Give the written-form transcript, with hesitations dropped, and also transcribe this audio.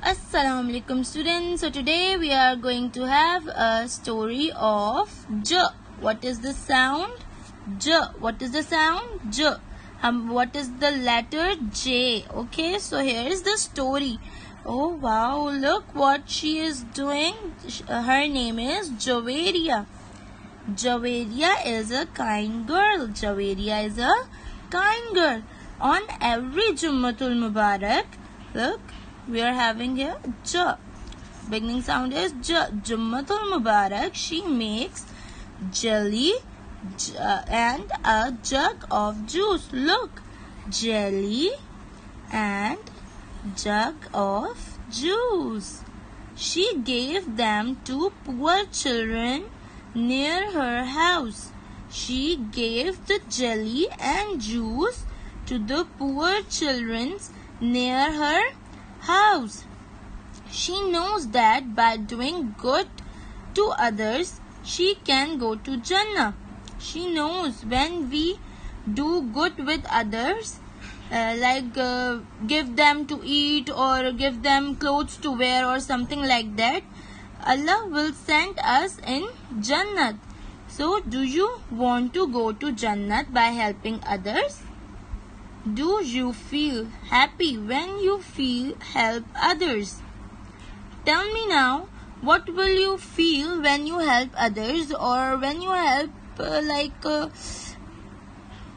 Assalamu alaikum students. So today we are going to have a story of J. What is the sound? J. What is the sound? J. What is the letter J? Okay, so here is the story. Oh wow, look what she is doing. Her name is Javeria. Javeria is a kind girl. Javeria is a kind girl. On every Jummatul Mubarak, look, we are having here J. Beginning sound is J. Jummatul Mubarak, she makes jelly and a jug of juice. Look, jelly and jug of juice. She gave them to poor children near her house. She gave the jelly and juice to the poor children near her house. She knows that by doing good to others, she can go to Jannah. She knows when we do good with others, give them to eat or give them clothes to wear or something like that, Allah will send us in Jannat. So, do you want to go to Jannat by helping others? Do you feel happy when you help others? Tell me now, what will you feel when you help others or when you help